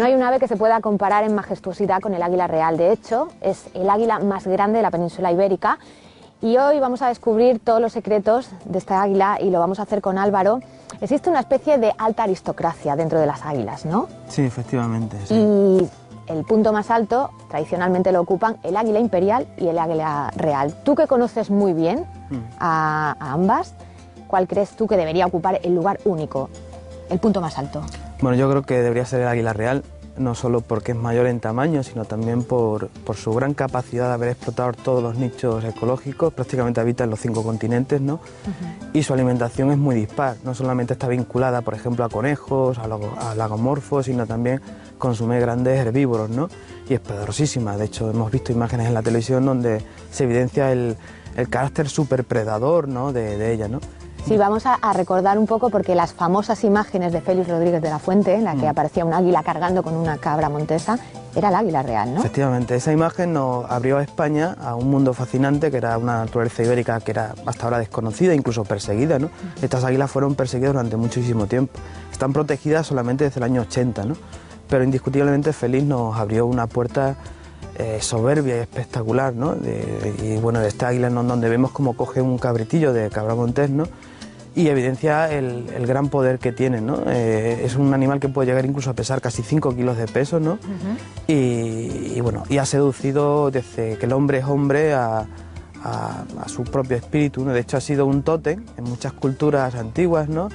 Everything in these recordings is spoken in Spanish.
No hay un ave que se pueda comparar en majestuosidad con el águila real. De hecho, es el águila más grande de la península ibérica. Y hoy vamos a descubrir todos los secretos de esta águila y lo vamos a hacer con Álvaro. Existe una especie de alta aristocracia dentro de las águilas, ¿no? Sí, efectivamente. Sí. Y el punto más alto, tradicionalmente lo ocupan el águila imperial y el águila real. Tú que conoces muy bien a ambas, ¿cuál crees tú que debería ocupar el lugar único, el punto más alto? Bueno, yo creo que debería ser el águila real, no solo porque es mayor en tamaño, sino también por su gran capacidad de haber explotado todos los nichos ecológicos, prácticamente habita en los 5 continentes, ¿no? Y su alimentación es muy dispar, no solamente está vinculada, por ejemplo, a conejos, a lagomorfos, sino también consume grandes herbívoros, ¿no? Y es poderosísima, de hecho hemos visto imágenes en la televisión donde se evidencia el carácter superpredador, ¿no? de ella, ¿no? Sí, vamos a recordar un poco porque las famosas imágenes de Félix Rodríguez de la Fuente, en la que aparecía un águila cargando con una cabra montesa, era el águila real, ¿no? Efectivamente, esa imagen nos abrió a España a un mundo fascinante que era una naturaleza ibérica que era hasta ahora desconocida, incluso perseguida, ¿no? Estas águilas fueron perseguidas durante muchísimo tiempo. Están protegidas solamente desde el año 80, ¿no? Pero indiscutiblemente Félix nos abrió una puerta soberbia y espectacular, ¿no? Y bueno, de esta águila donde vemos cómo coge un cabritillo de cabra montés, ¿no? Y evidencia el gran poder que tiene, ¿no? Es un animal que puede llegar incluso a pesar casi 5 kilos de peso, ¿no? Y bueno, y ha seducido desde que el hombre es hombre a su propio espíritu, ¿no? De hecho ha sido un tótem en muchas culturas antiguas, ¿no?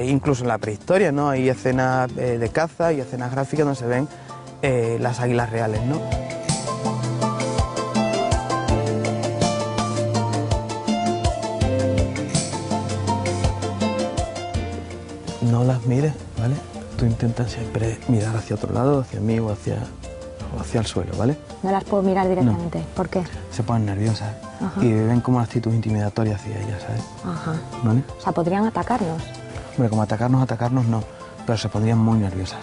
Incluso en la prehistoria, ¿no? Hay escenas de caza y escenas gráficas donde se ven las águilas reales, ¿no? No las mires, ¿vale? Tú intentas siempre mirar hacia otro lado, hacia mí o hacia el suelo, ¿vale? No las puedo mirar directamente. No. ¿Por qué? Se ponen nerviosas y ven como una actitud intimidatoria hacia ellas, ¿sabes? ¿Vale? O sea, podrían atacarnos. Hombre, como atacarnos no, pero se pondrían muy nerviosas,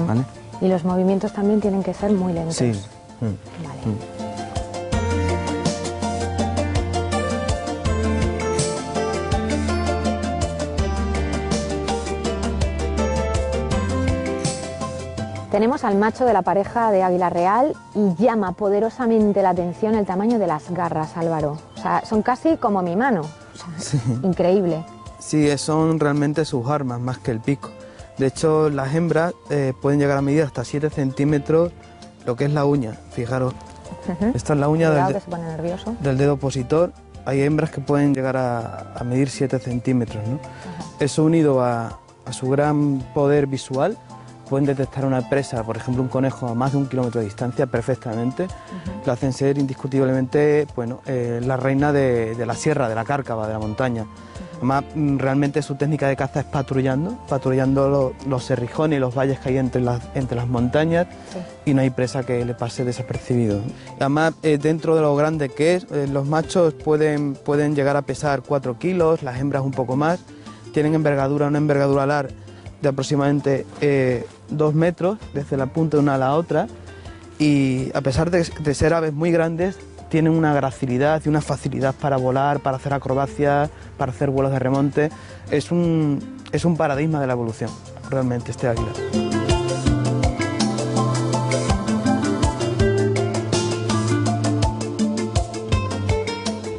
¿vale? Y los movimientos también tienen que ser muy lentos. Sí. Vale. Tenemos al macho de la pareja de águila real y llama poderosamente la atención el tamaño de las garras, Álvaro. O sea, son casi como mi mano. O sea, sí. Increíble. Sí, son realmente sus armas más que el pico. De hecho, las hembras pueden llegar a medir hasta 7 centímetros lo que es la uña. Fijaros, esta es la uña del dedo opositor. Hay hembras que pueden llegar a medir 7 centímetros, ¿no? Eso unido a su gran poder visual, pueden detectar una presa, por ejemplo un conejo a más de 1 kilómetro de distancia perfectamente. Lo hacen ser indiscutiblemente, bueno, la reina de la sierra, de la cárcava, de la montaña. Además, realmente su técnica de caza es patrullando los serrijones y los valles que hay entre las montañas, y no hay presa que le pase desapercibido. Además, dentro de lo grande que es, los machos pueden llegar a pesar 4 kilos, las hembras un poco más. Tienen una envergadura alar de aproximadamente 2 metros desde la punta de una a la otra, y a pesar de ser aves muy grandes, tienen una gracilidad y una facilidad para volar, para hacer acrobacias, para hacer vuelos de remonte. Es un paradigma de la evolución, realmente, este águila.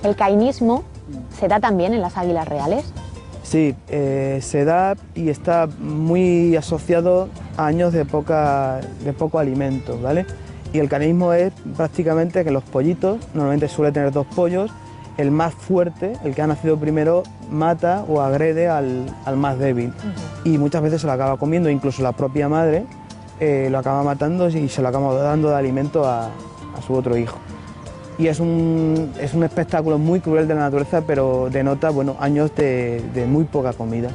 ¿El cainismo se da también en las águilas reales? Sí, se da y está muy asociado a años de poco alimento, ¿vale? Y el cainismo es prácticamente que los pollitos, normalmente suele tener 2 pollos, el más fuerte, el que ha nacido primero, mata o agrede al más débil. Y muchas veces se lo acaba comiendo, incluso la propia madre lo acaba matando y se lo acaba dando de alimento a su otro hijo. Y es un espectáculo muy cruel de la naturaleza, pero denota, bueno, años de muy poca comida.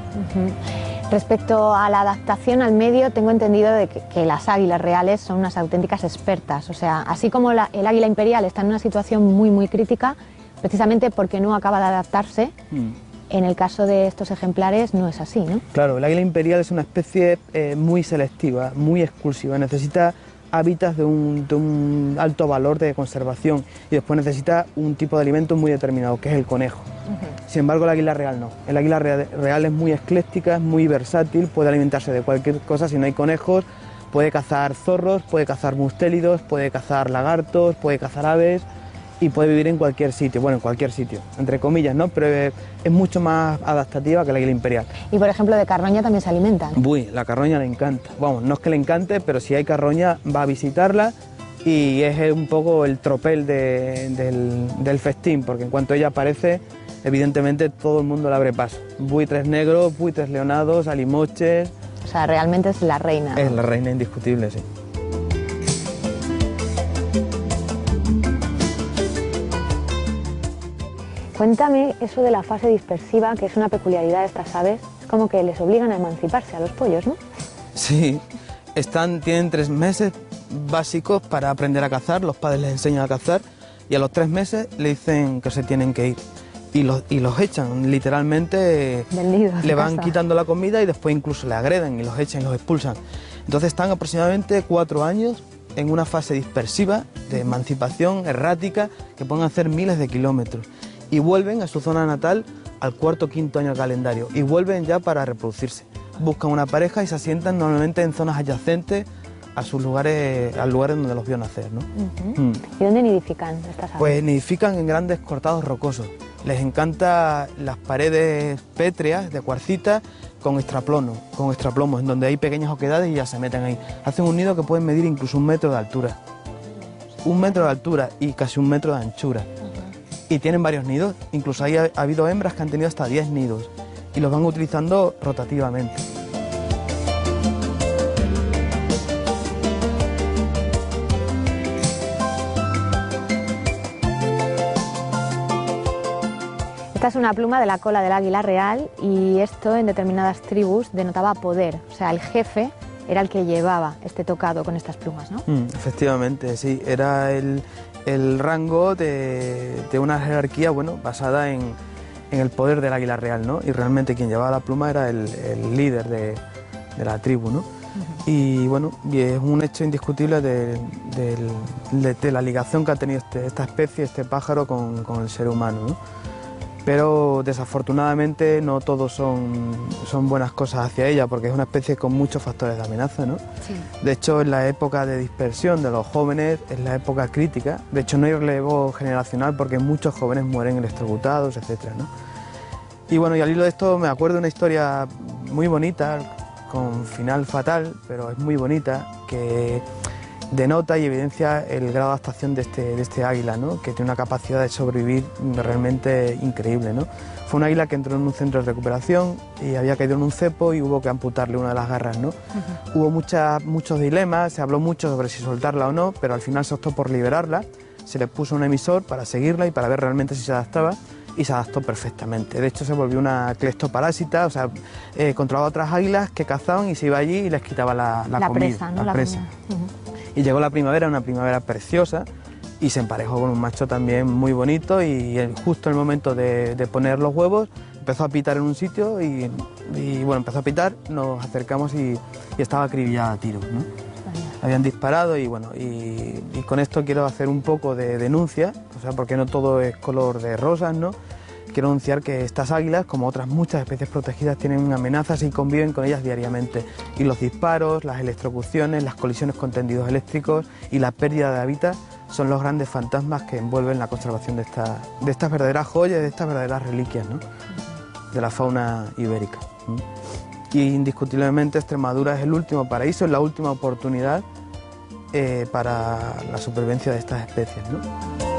Respecto a la adaptación al medio, tengo entendido de que las águilas reales son unas auténticas expertas. O sea, así como el águila imperial está en una situación muy, muy crítica, precisamente porque no acaba de adaptarse, en el caso de estos ejemplares no es así, ¿no? Claro, el águila imperial es una especie muy selectiva, muy exclusiva. Necesita hábitats de un alto valor de conservación y después necesita un tipo de alimento muy determinado, que es el conejo. Sin embargo, el águila real no. El águila real es muy ecléctica, es muy versátil, puede alimentarse de cualquier cosa. Si no hay conejos, Puede cazar zorros, puede cazar mustélidos, puede cazar lagartos, puede cazar aves y puede vivir en cualquier sitio, bueno, en cualquier sitio, entre comillas, ¿no? Pero es mucho más adaptativa que el águila imperial. Y por ejemplo, de carroña también se alimentan. Uy, la carroña le encanta. Vamos, no es que le encante, pero si hay carroña va a visitarla y es un poco el tropel del festín, porque en cuanto ella aparece, evidentemente todo el mundo le abre paso. Buitres negros, buitres leonados, alimoches. O sea, realmente es la reina. Es la reina indiscutible, sí. Cuéntame eso de la fase dispersiva, que es una peculiaridad de estas aves. Es como que les obligan a emanciparse a los pollos, ¿no? Sí, tienen 3 meses básicos para aprender a cazar, los padres les enseñan a cazar y a los 3 meses le dicen que se tienen que ir. Y los echan, literalmente. Vendidos, le van quitando la comida y después incluso le agreden y los echan y los expulsan. Entonces están aproximadamente 4 años en una fase dispersiva de emancipación errática que pueden hacer miles de kilómetros y vuelven a su zona natal al 4º o 5º año calendario y vuelven ya para reproducirse. Buscan una pareja y se asientan normalmente en zonas adyacentes a sus lugares, al lugar donde los vio nacer, ¿no? ¿Y dónde nidifican estas aves? Pues nidifican en grandes cortados rocosos. Les encanta las paredes pétreas de cuarcita con extraplomos, en donde hay pequeñas oquedades y ya se meten ahí. Hacen un nido que pueden medir incluso 1 metro de altura. 1 metro de altura y casi 1 metro de anchura. Y tienen varios nidos, incluso ha habido hembras que han tenido hasta 10 nidos y los van utilizando rotativamente. Esta es una pluma de la cola del águila real y esto en determinadas tribus denotaba poder, o sea, el jefe era el que llevaba este tocado con estas plumas, ¿no? Efectivamente, sí, era el rango de una jerarquía, bueno, basada en el poder del águila real, ¿no? Y realmente quien llevaba la pluma era el líder de la tribu, ¿no? Y bueno, y es un hecho indiscutible de la ligación que ha tenido esta especie, este pájaro, con el ser humano, ¿no? Pero desafortunadamente no todos son buenas cosas hacia ella, porque es una especie con muchos factores de amenaza, ¿no? Sí. De hecho, en la época de dispersión de los jóvenes es la época crítica. De hecho, no hay relevo generacional porque muchos jóvenes mueren electrocutados, etcétera, ¿no? Y bueno, y al hilo de esto me acuerdo de una historia muy bonita, con final fatal, pero es muy bonita, que denota y evidencia el grado de adaptación de este águila, ¿no? Que tiene una capacidad de sobrevivir realmente increíble, ¿no? Fue un águila que entró en un centro de recuperación y había caído en un cepo y hubo que amputarle una de las garras, ¿no? Hubo muchos dilemas, se habló mucho sobre si soltarla o no, pero al final se optó por liberarla, se le puso un emisor para seguirla y para ver realmente si se adaptaba, y se adaptó perfectamente. De hecho, se volvió una cleptoparásita, o sea, controlaba otras águilas que cazaban y se iba allí y les quitaba la comida, presa, ¿no? la presa. Y llegó la primavera, una primavera preciosa, y se emparejó con un macho también muy bonito y justo en el momento de poner los huevos empezó a pitar en un sitio y bueno, empezó a pitar, nos acercamos y estaba acribillada a tiros, ¿no? Habían disparado y bueno, y con esto quiero hacer un poco de denuncia, o sea, porque no todo es color de rosas, ¿no? Quiero anunciar que estas águilas, como otras muchas especies protegidas, tienen amenazas y conviven con ellas diariamente. Y los disparos, las electrocuciones, las colisiones con tendidos eléctricos y la pérdida de hábitat son los grandes fantasmas que envuelven la conservación de estas verdaderas joyas, de estas verdaderas reliquias, ¿no? De la fauna ibérica. Y indiscutiblemente Extremadura es el último paraíso, es la última oportunidad para la supervivencia de estas especies, ¿no?